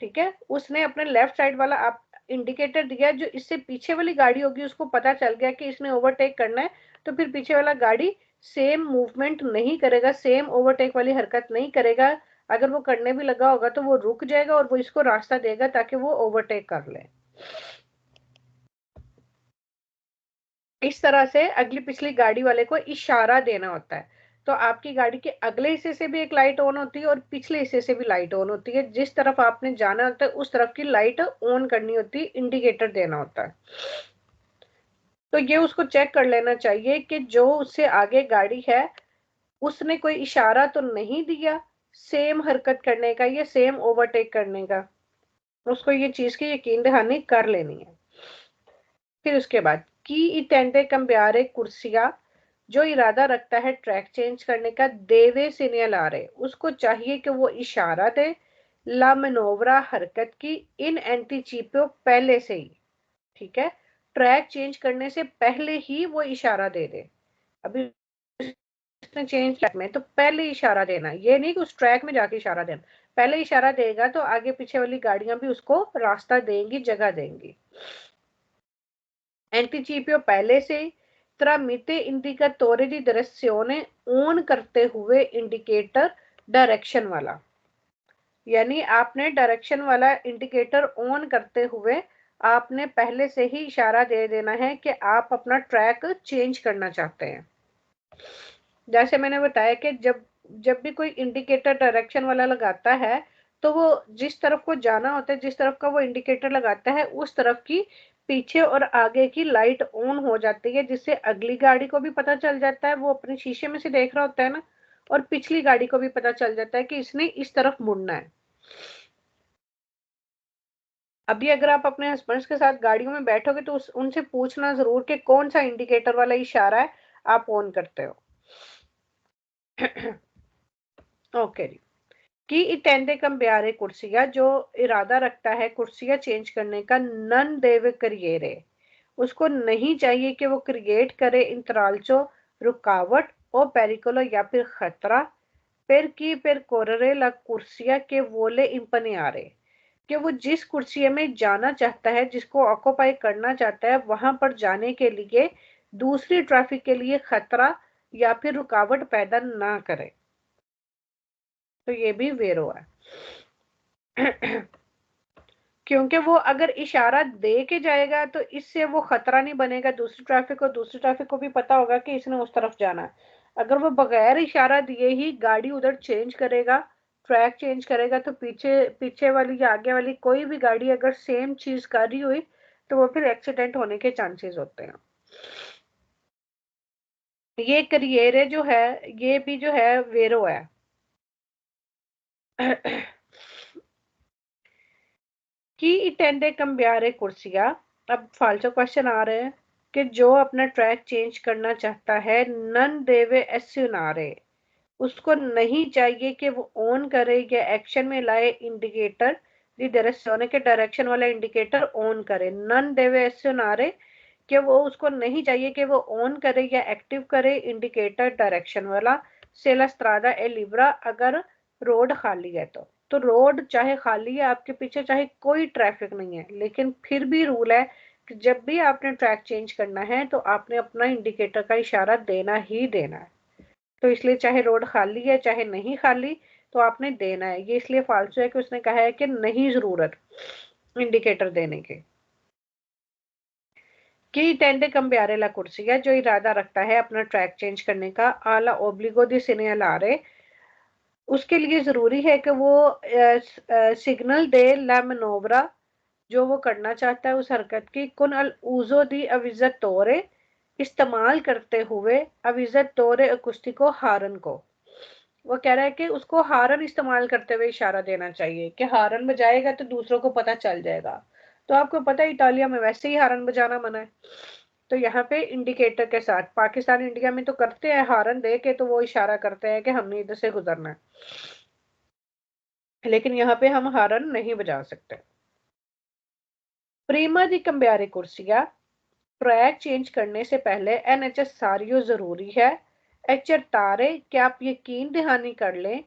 ठीक है। उसने अपने लेफ्ट साइड वाला आप इंडिकेटर दिया, जो इससे पीछे वाली गाड़ी होगी उसको पता चल गया कि इसने ओवरटेक करना है, तो फिर पीछे वाला गाड़ी सेम मूवमेंट नहीं करेगा, सेम ओवरटेक वाली हरकत नहीं करेगा। अगर वो करने भी लगा होगा तो वो रुक जाएगा और वो इसको रास्ता देगा ताकि वो ओवरटेक कर ले। इस तरह से अगली पिछली गाड़ी वाले को इशारा देना होता है। तो आपकी गाड़ी के अगले हिस्से से भी एक लाइट ऑन होती है और पिछले हिस्से से भी लाइट ऑन होती है। जिस तरफ आपने जाना होता है उस तरफ की लाइट ऑन करनी होती है, इंडिकेटर देना होता है। तो ये उसको चेक कर लेना चाहिए कि जो उससे आगे गाड़ी है उसने कोई इशारा तो नहीं दिया सेम हरकत करने का या सेम ओवरटेक करने का। उसको ये चीज की यकीन दहानी कर लेनी है। फिर उसके बाद की intende cambiare कुर्सियां, जो इरादा रखता है ट्रैक चेंज करने का देवे सीनियलारे, उसको चाहिए कि वो इशारा दे ला मनोवरा हरकत की इन एंटीचिपो पहले से ही, ठीक है। ट्रैक चेंज करने से पहले ही वो इशारा दे दे। अभी उसने चेंज ट्रैक में तो पहले इशारा देना, ये नहीं कि उस ट्रैक में जाके इशारा देना। पहले इशारा देगा तो आगे पीछे वाली गाड़ियां भी उसको रास्ता देंगी, जगह देंगी। एंटीचिपियो पहले से tramite indicatore di direzione on करते हुए इंडिकेटर डायरेक्शन वाला, यानी आपने डायरेक्शन वाला इंडिकेटर ऑन करते हुए आपने पहले से ही इशारा दे देना है कि आप अपना ट्रैक चेंज करना चाहते हैं। जैसे मैंने बताया कि जब जब भी कोई इंडिकेटर डायरेक्शन वाला लगाता है तो वो जिस तरफ को जाना होता है, जिस तरफ का वो इंडिकेटर लगाता है उस तरफ की पीछे और आगे की लाइट ऑन हो जाती है, जिससे अगली गाड़ी को भी पता चल जाता है, वो अपने शीशे में से देख रहा होता है ना, और पिछली गाड़ी को भी पता चल जाता है कि इसने इस तरफ मुड़ना है। अभी अगर आप अपने हस्बैंड्स के साथ गाड़ियों में बैठोगे तो उनसे पूछना जरूर कि कौन सा इंडिकेटर वाला इशारा है आप ऑन करते हो। ओके जी। कि intende cambiare कुर्सियां, जो इरादा रखता है कुर्सियां चेंज करने का नन देवे करिएरे, उसको नहीं चाहिए कि वो क्रिएट करे इंतरालचो रुकावट और पेरिकोलो या फिर खतरा per chi percorrere la कुर्सिया के वोले इम्पनियारे, कि वो जिस कुर्सिया में जाना चाहता है, जिसको ऑक्यूपाई करना चाहता है, वहां पर जाने के लिए दूसरी ट्रैफिक के लिए खतरा या फिर रुकावट पैदा ना करे। तो ये भी वेरो है। क्योंकि वो अगर इशारा दे के जाएगा तो इससे वो खतरा नहीं बनेगा दूसरी ट्रैफिक को भी पता होगा कि इसने उस तरफ जाना है। अगर वो बगैर इशारा दिए ही गाड़ी उधर चेंज करेगा, ट्रैक चेंज करेगा, तो पीछे पीछे वाली या आगे वाली कोई भी गाड़ी अगर सेम चीज कर रही हुई तो वो फिर एक्सीडेंट होने के चांसेस होते हैं। ये करिएरे जो है ये भी जो है वेरो है। की intende cambiare कुर्सियां, अब फालतू क्वेश्चन आ रहे हैं कि जो अपना ट्रैक चेंज करना चाहता है नन देवे एस्यूनारे, उसको नहीं चाहिए कि वो ऑन करे या एक्शन में लाए इंडिकेटर दी डायरेक्शन के डायरेक्शन वाला इंडिकेटर ऑन करे। नन देवे एस्यूनारे, कि वो उसको नहीं चाहिए कि वो ऑन करे या एक्टिव करे इंडिकेटर डायरेक्शन वाला सेला स्ट्रादा ए लिब्रा, अगर रोड खाली है तो रोड चाहे खाली है आपके पीछे, चाहे कोई ट्रैफिक नहीं है, लेकिन फिर भी रूल है कि जब भी आपने ट्रैक चेंज करना है तो आपने अपना इंडिकेटर का इशारा देना ही देना है। तो इसलिए चाहे रोड खाली है चाहे नहीं खाली तो आपने देना है। ये इसलिए फालतू है कि उसने कहा है कि नहीं जरूरत इंडिकेटर देने की। कि टेंडे cambiare la कुर्सिया, जो इरादा रखता है अपना ट्रैक चेंज करने का आला ओब्लिगो दी सीनियलारे, उसके लिए जरूरी है कि वो सिग्नल दे ला मनोवरा, जो वो करना चाहता है उस हरकत की कुन अल उजो दी अविजत तोरे, इस्तेमाल करते हुए अविजत तोरे अकुस्टिको हारन को। वो कह रहा है कि उसको हारन इस्तेमाल करते हुए इशारा देना चाहिए कि हारन बजाएगा तो दूसरों को पता चल जाएगा। तो आपको पता है इटालिया में वैसे ही हारन बजाना मना है, तो यहाँ पे इंडिकेटर के साथ। पाकिस्तान इंडिया में तो करते हैं हारन दे के, तो वो इशारा करते हैं कि हमने इधर से गुजरना है, लेकिन यहाँ पे हम हारन नहीं बजा सकते। प्रीमा दी cambiare कुर्सिया, ट्रैक चेंज करने से पहले एनएचएस सारियो जरूरी है è cercare कि आप यकीन दहानी कर लें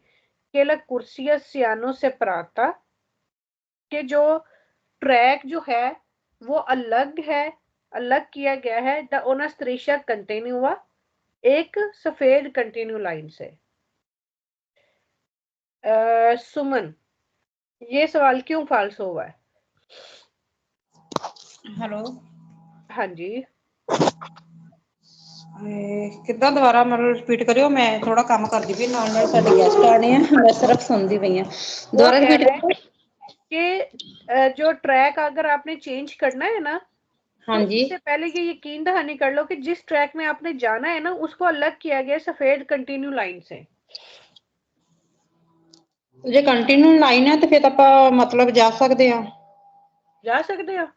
कि la corsia siano separata कि जो ट्रैक जो है वो अलग है, अलग किया गया है द una striscia continua एक सफेद कंटिन्यू लाइन से। सुमन, ये सवाल क्यों फाल्स हुआ है? हेलो, हाँ जी, कितना दोबारा मतलब रिपीट करियो, मैं थोड़ा काम करदी पई नाल नाल साडे गेस्ट आने हैं, मैं सिर्फ सुनदी पई हां। वो दोबारा कह रिपीट रहे हैं करो। कि जो ट्रैक अगर आपने चेंज करना है ना, हाँ तो जी, उससे पहले ये यकीन दहानी कर लो कि जिस ट्रैक में आपने जाना है ना, उसको अलग किया गया सफेद कंटिन्यू लाइन से। जे कंटिन्यू लाइन है तो फिर ਆਪਾਂ मतलब जा सकते हैं। जा सकते हो?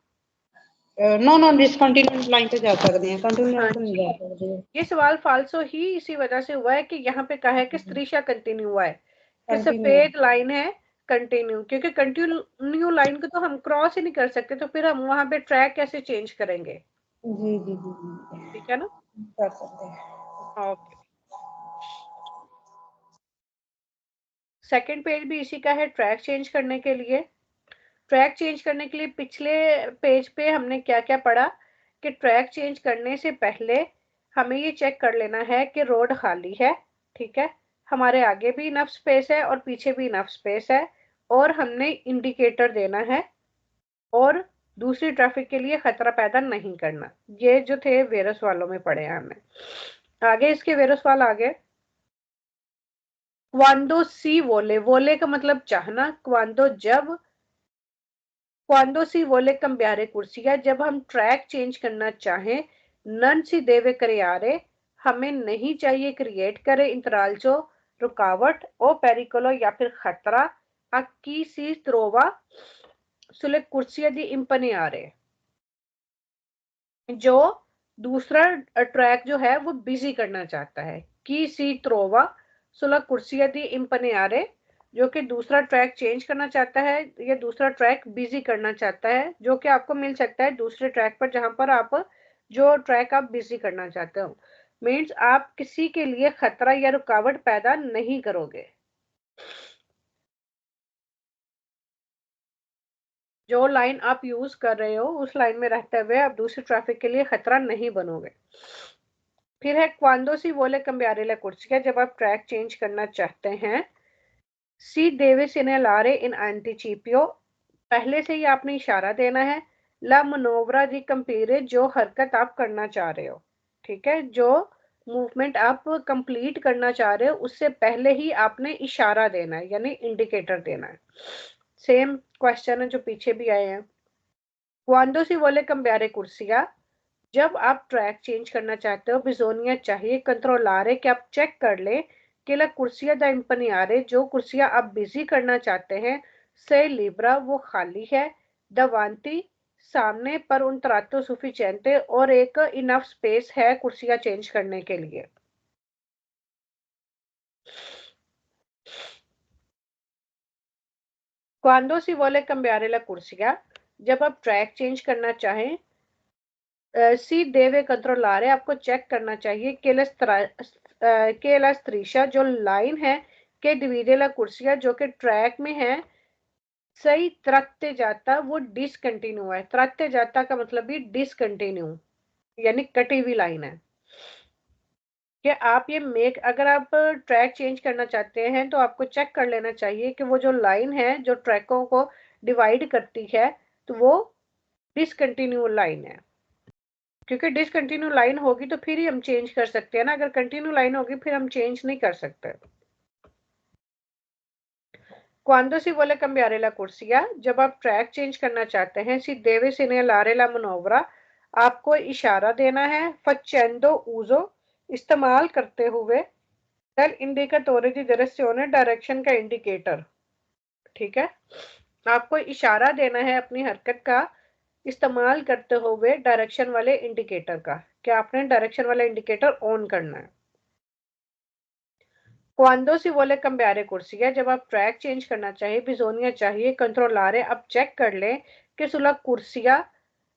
नो नो डिसकंटिन्यू लाइन पे जा सकते हैं, कंटिन्यू हाँ लाइन पे नहीं जी, जा सकते। ये सवाल फाल्सो ही इसी वजह से हुआ है कि यहाँ पे कहा है कि स्त्रीशा कंटिन्यू हुआ है, कि कंटिन्यू सफेद लाइन है कंटिन्यू, क्योंकि कंटिन्यू लाइन को तो हम क्रॉस ही नहीं कर सकते, तो फिर हम वहां पे ट्रैक कैसे चेंज करेंगे? जी जी जी जी ठीक है ना? कर सकते हैं। ओके, सेकंड पेज भी इसी का है, ट्रैक चेंज करने के लिए। ट्रैक चेंज करने के लिए पिछले पेज पे हमने क्या क्या पढ़ा कि ट्रैक चेंज करने से पहले हमें ये चेक कर लेना है कि रोड खाली है, ठीक है, हमारे आगे भी इनफ स्पेस है और पीछे भी इनफ स्पेस है, और हमने इंडिकेटर देना है, और दूसरी ट्रैफिक के लिए खतरा पैदा नहीं करना। ये जो थे वेरस वालों में पढ़े हैं हमने। आगे इसके वेरस वाल आगे, क्वांडो सी वोले, वोले का मतलब चाहना, क्वांडो जब, क्वांडो सी वोले cambiare कुर्सिया, जब हम ट्रैक चेंज करना चाहें, नन सी देवे क्रियारे, हमें नहीं चाहिए क्रिएट करे इंतरालचो रुकावट ओ पेरिकोलो या फिर खतरा, अक्की सी त्रोवा सुले कुर्सिया दी इम्पनियारे, जो दूसरा ट्रैक जो है वो बिजी करना चाहता है, की सी त्रोवा सुला कुर्सिया दी इम्पनियारे, जो कि दूसरा ट्रैक चेंज करना चाहता है या दूसरा ट्रैक बिजी करना चाहता है, जो कि आपको मिल सकता है दूसरे ट्रैक पर जहां पर आप जो ट्रैक आप बिजी करना चाहते हो। मीन्स आप किसी के लिए खतरा या रुकावट पैदा नहीं करोगे। जो लाइन आप यूज कर रहे हो उस लाइन में रहते हुए आप दूसरे ट्रैफिक के लिए खतरा नहीं बनोगे। फिर है क्वांडो सी वोले cambiare la corsia, जब आप ट्रैक चेंज करना चाहते हैं। सी देवे segnalare in anticipio, पहले से ही आपने इशारा देना है। ला मनोवरा दी कंपीरे, जो हरकत आप करना चाह रहे हो, ठीक है, जो मूवमेंट आप कंप्लीट करना चाह रहे हो उससे पहले ही आपने इशारा देना है, यानी इंडिकेटर देना है। सेम क्वेश्चन है जो पीछे भी आए हैं। क्वांडो सी वोले cambiare कुर्सिया, जब आप ट्रैक चेंज करना चाहते हो, बिजोनिया चाहिए कंट्रोलारे कि आप चेक कर ले कि ला कुर्सिया दा इम्पनियारे, जो कुर्सिया आप बिजी करना चाहते हैं, से लिब्रा वो खाली है, दवांती सामने पर उन तरातो सुफिचेंटे, और एक इनफ स्पेस है कुर्सिया चेंज करने के लिए। क्वांडो सी वोले cambiare la कुर्सिया, जब आप ट्रैक चेंज करना चाहें, सी देवे कंट्रोलारे, आपको चेक करना चाहिए के ला स्त्रीशा, जो लाइन है के डिवीडे ला कुर्सिया, जो कि ट्रैक में है, सही त्रकते जाता वो डिसकंटिन्यू है। त्रकते जाता का मतलब भी डिसकंटिन्यू, यानी कटी हुई लाइन है। कि आप ये अगर आप ट्रैक चेंज करना चाहते हैं तो आपको चेक कर लेना चाहिए कि वो जो लाइन है जो ट्रैकों को डिवाइड करती है, तो वो डिसकंटिन्यू लाइन है। क्योंकि डिसकंटिन्यू लाइन होगी तो फिर ही हम चेंज कर सकते हैं ना, अगर कंटिन्यू लाइन होगी फिर हम चेंज नहीं कर सकते। क्वांडो सी वोले cambiare la corsia, जब आप ट्रैक चेंज करना चाहते हैं, सी देवे segnalare la manovra, आपको इशारा देना है। facendo uso, इस्तेमाल करते हुए, del indicatore di direzione, direction का इंडिकेटर, ठीक है, आपको इशारा देना है अपनी हरकत का इस्तेमाल करते हुए डायरेक्शन वाले इंडिकेटर का, कि आपने डायरेक्शन वाला इंडिकेटर ऑन करना है। क्वांडो सी वोले cambiare कुर्सिया, जब आप ट्रैक चेंज करना चाहिए, बिजोनिया चाहिए कंट्रोलारे, अब चेक कर लें कि सुलह कुर्सिया,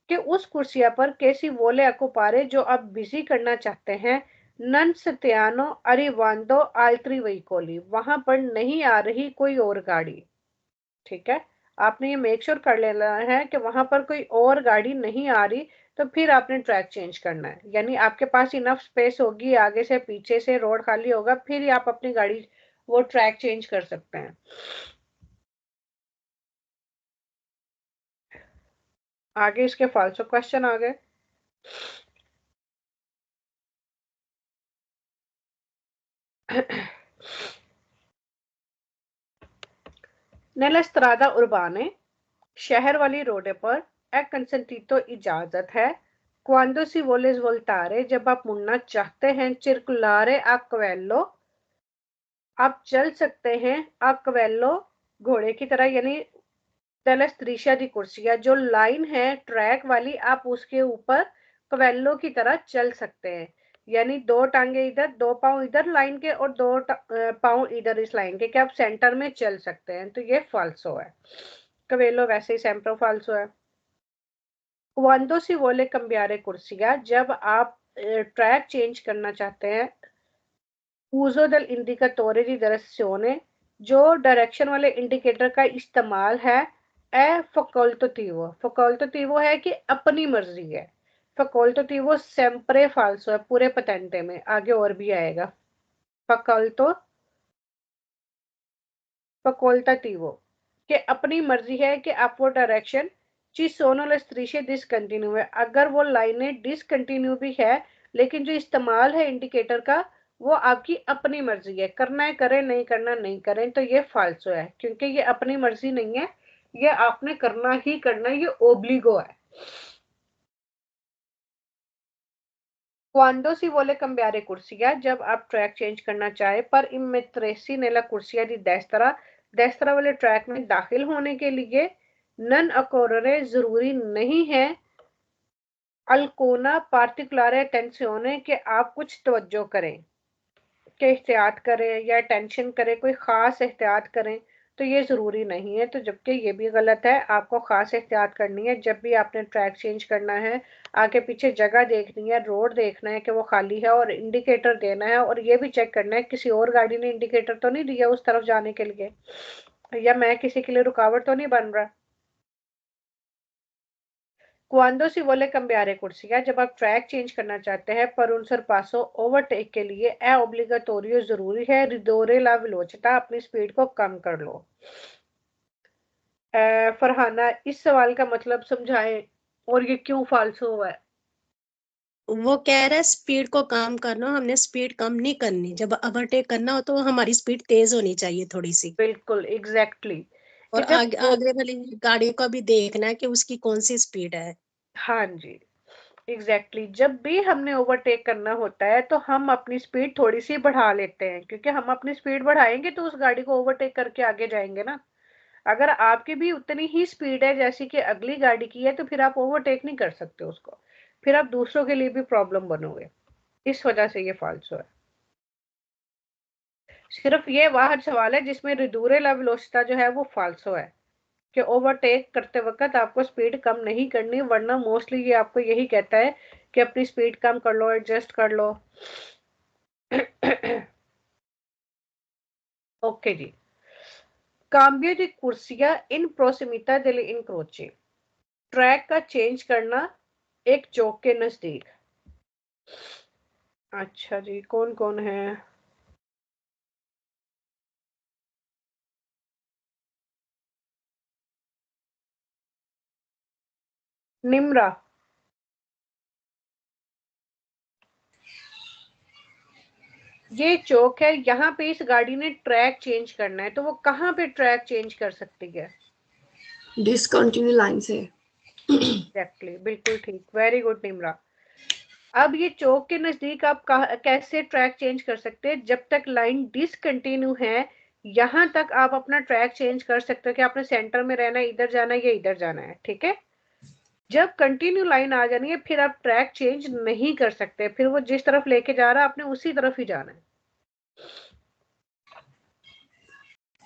कि उस कुर्सिया पर कैसी वोले अकोपारे, जो आप बिजी करना चाहते हैं, नन सत्यानो अरिवांदो आल्ट्री वेहिकोली, वहां पर नहीं आ रही कोई और गाड़ी। ठीक है, आपने ये मेक श्योर कर लेना है कि वहां पर कोई और गाड़ी नहीं आ रही, तो फिर आपने ट्रैक चेंज करना है। यानी आपके पास इनफ स्पेस होगी, आगे से पीछे से रोड खाली होगा, फिर ही आप अपनी गाड़ी वो ट्रैक चेंज कर सकते हैं। आगे इसके फालतू क्वेश्चन आ गए। Nella strada urbane, शहर वाली रोडे पर è consentito इजाजत है। Quando si vuole svoltare, जब आप मुड़ना चाहते हैं, circolare a cavallo, आप चल सकते हैं, a cavallo घोड़े की तरह, यानी della striscia di corsia, जो लाइन है ट्रैक वाली, आप उसके ऊपर कवेलो की तरह चल सकते हैं। यानी दो टांगे इधर, दो पांव इधर लाइन के, और दो पांव इधर इस लाइन के, कि आप सेंटर में चल सकते हैं। तो ये फाल्सो है। कवेलो वैसे ही सेम्प्रो फाल्सो है। क्वांडो सी वोले cambiare corsia, जब आप ट्रैक चेंज करना चाहते हैं, uso del indicatore di direzione, जो डायरेक्शन वाले इंडिकेटर का इस्तेमाल है, ए facoltativo, facoltativo है कि अपनी मर्जी है। facoltativo sempre falso है पूरे पतेंटे में, आगे और भी आएगा। facoltativo कि अपनी मर्जी है कि आप वो direction ci sono le strisce discontinue है, अगर वो लाइनें डिसकंटिन्यू भी है, लेकिन जो इस्तेमाल है इंडिकेटर का वो आपकी अपनी मर्जी है, करना है करें, नहीं करना नहीं करें। तो ये फाल्सो है, क्योंकि ये अपनी मर्जी नहीं है, ये आपने करना ही करना, ये ओब्लिगो है। Quando si vuole cambiare corsia, जब आप ट्रैक चेंज करना चाहे, पर immettersi nella corsia di destra, destra वाले ट्रैक में दाखिल होने के लिए नन अकोररे जरूरी नहीं है, अल्कोना पार्टिकुलर टेंसियोने कि आप कुछ तवज्जो करें, कि एहतियात करें या टेंशन करें, कोई खास एहतियात करें, तो ये जरूरी नहीं है। तो जबकि ये भी गलत है, आपको खास एहतियात करनी है जब भी आपने ट्रैक चेंज करना है। आगे पीछे जगह देखनी है, रोड देखना है कि वो खाली है, और इंडिकेटर देना है, और ये भी चेक करना है किसी और गाड़ी ने इंडिकेटर तो नहीं दिया उस तरफ जाने के लिए, या मैं किसी के लिए रुकावट तो नहीं बन रहा। क्वांडो सी वोले cambiare corsia, जब आप ट्रैक चेंज करना चाहते हैं, पर उन सरपासो ओवरटेक के लिए ए ओब्लिगाटोरियो जरूरी है, रिदोरे ला वेलोसिटा, अपनी स्पीड को कम कर लो। फरहाना, इस सवाल का मतलब समझाएं और ये क्यों फाल्सो हुआ है। वो कह रहा है स्पीड को कम करना, हमने स्पीड कम नहीं करनी, जब ओवरटेक करना हो तो हमारी स्पीड तेज होनी चाहिए थोड़ी सी, बिल्कुल एग्जैक्टली और आगे वाली गाड़ी को भी देखना है कि उसकी कौन सी स्पीड है। हाँ जी, एग्जैक्टली जब भी हमने ओवरटेक करना होता है तो हम अपनी स्पीड थोड़ी सी बढ़ा लेते हैं, क्योंकि हम अपनी स्पीड बढ़ाएंगे तो उस गाड़ी को ओवरटेक करके आगे जाएंगे ना। अगर आपकी भी उतनी ही स्पीड है जैसी कि अगली गाड़ी की है, तो फिर आप ओवरटेक नहीं कर सकते उसको, फिर आप दूसरों के लिए भी प्रॉब्लम बनोगे। इस वजह से ये फाल्सो है। सिर्फ ये वाहद सवाल है जिसमें रिदूरे ला वेलोसिटा जो है वो फाल्सो है, कि ओवरटेक करते वक्त आपको स्पीड कम नहीं करनी, वरना मोस्टली ये आपको यही कहता है कि अपनी स्पीड कम कर लो, एडजस्ट कर लो। ओके जी। Cambio di corsia in prossimità delle incroci, track का चेंज करना एक चौक के नजदीक। अच्छा जी, कौन कौन है। निम्रा, ये चौक है, यहाँ पे इस गाड़ी ने ट्रैक चेंज करना है, तो वो कहाँ पे ट्रैक चेंज कर सकती है। डिसकंटिन्यू लाइन से। एग्जैक्टली, बिल्कुल ठीक, वेरी गुड निम्रा। अब ये चौक के नजदीक आप कैसे ट्रैक चेंज कर सकते हैं, जब तक लाइन डिसकंटिन्यू है, यहां तक आप अपना ट्रैक चेंज कर सकते हो कि आपने सेंटर में रहना है, इधर जाना है या इधर जाना है। ठीक है, जब कंटिन्यू लाइन आ जानी है फिर आप ट्रैक चेंज नहीं कर सकते, फिर वो जिस तरफ लेके जा रहा है आपने उसी तरफ ही जाना है।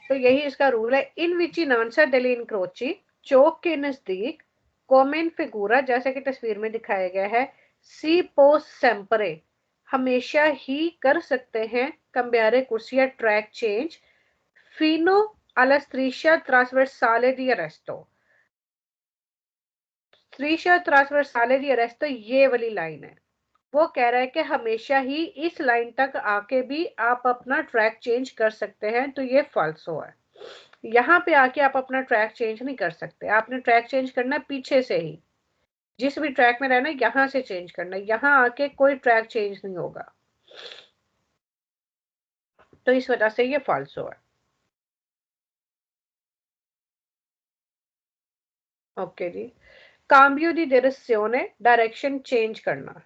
तो यही इसका रूल है। इन विचिनांसा डेली इंक्रोची, चौक के नजदीक, कॉमेन फिगूरा, जैसा कि तस्वीर में दिखाया गया है, सी पोस सेम्परे, हमेशा ही कर सकते हैं cambiare corsia track change fino alla striscia trasversale di arresto। striscia trasversale di arresto ये वाली लाइन है। वो कह रहा है कि हमेशा ही इस लाइन तक आके भी आप अपना ट्रैक चेंज कर सकते हैं, तो ये फाल्सो है। यहाँ पे आके आप अपना ट्रैक चेंज नहीं कर सकते। आपने ट्रैक चेंज करना है पीछे से ही, जिस भी ट्रैक में रहना है यहाँ से चेंज करना है, यहाँ आके कोई ट्रैक चेंज नहीं होगा, तो इस वजह से ये फाल्सो है। ओके जी। cambio di direzione, direction change करना।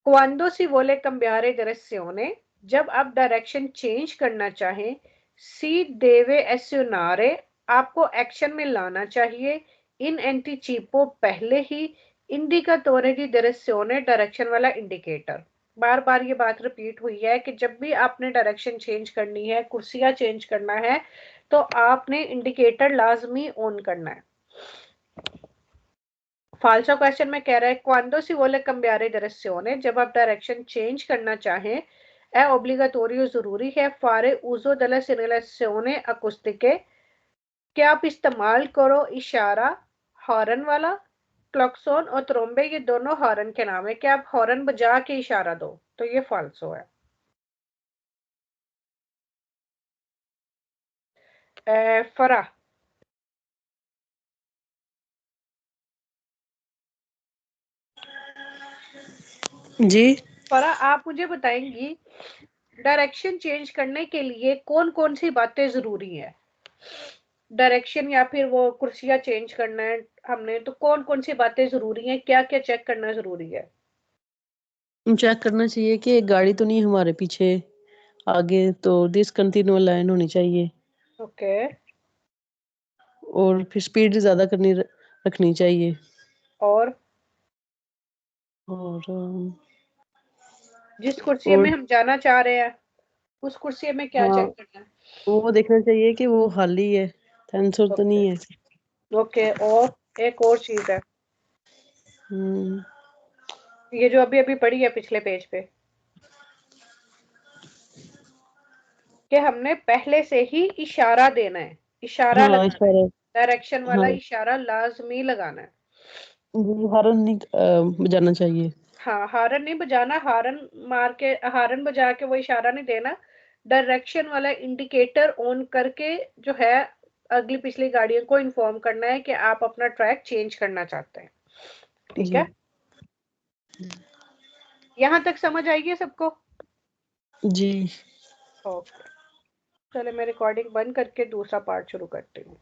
Quando si vuole cambiare direzione, जब आप डायरेक्शन चेंज करना चाहें, si deve azionare, आपको एक्शन में लाना चाहिए, in anticipo, पहले ही, indicatore di direzione, डायरेक्शन वाला इंडिकेटर। बार बार ये बात रिपीट हुई है कि जब भी आपने डायरेक्शन चेंज करनी है, कुर्सियां चेंज करना है, तो आपने इंडिकेटर लाजमी ऑन करना है। फाल्सो क्वेश्चन में कह रहा है क्वांडो सी वोले cambiare direzione, जब आप डायरेक्शन चेंज करना चाहें, è obbligatorio, जरूरी है, fare uso della segnalazione acustiche, कि आप इस्तेमाल करो इशारा हॉर्न वाला। क्लॉक्सोन और त्रोम्बे ये दोनों हॉर्न के नाम है, कि आप हॉर्न बजा के इशारा दो, तो ये फाल्सो है। फरा, जी फरा आप मुझे बताएंगी डायरेक्शन चेंज करने के लिए कौन कौन सी बातें जरूरी है? डायरेक्शन या फिर वो कुर्सियां चेंज करना है हमने, तो कौन कौन सी बातें जरूरी हैं, क्या क्या चेक करना जरूरी है? चेक करना चाहिए कि गाड़ी तो नहीं हमारे पीछे आगे, तो डिसकंटिन्यूअल लाइन होनी चाहिए, ओके। और फिर स्पीड ज्यादा रखनी चाहिए, और और जिस कुर्सी और में हम जाना चाह रहे हैं उस कुर्सी में क्या हाँ, चेक करना है? वो देखना चाहिए कि वो खाली है, सेंसर तो नहीं है। ओके। और एक और चीज है, ये जो अभी अभी पढ़ी है पिछले पेज पे, कि हमने पहले से ही इशारा देना है, इशारा हाँ लगाना है, इशारा, डायरेक्शन वाला हाँ इशारा लाजमी लगाना है। जी, हॉर्न नहीं बजाना चाहिए। हाँ, हारन नहीं बजाना, हारन मार के, हारन बजा के वो इशारा नहीं देना, डायरेक्शन वाला इंडिकेटर ऑन करके जो है अगली पिछली गाड़ियों को इन्फॉर्म करना है कि आप अपना ट्रैक चेंज करना चाहते हैं। ठीक है, यहाँ तक समझ आएगी सबको? जी ओके, चलो मैं रिकॉर्डिंग बंद करके दूसरा पार्ट शुरू करती हूँ।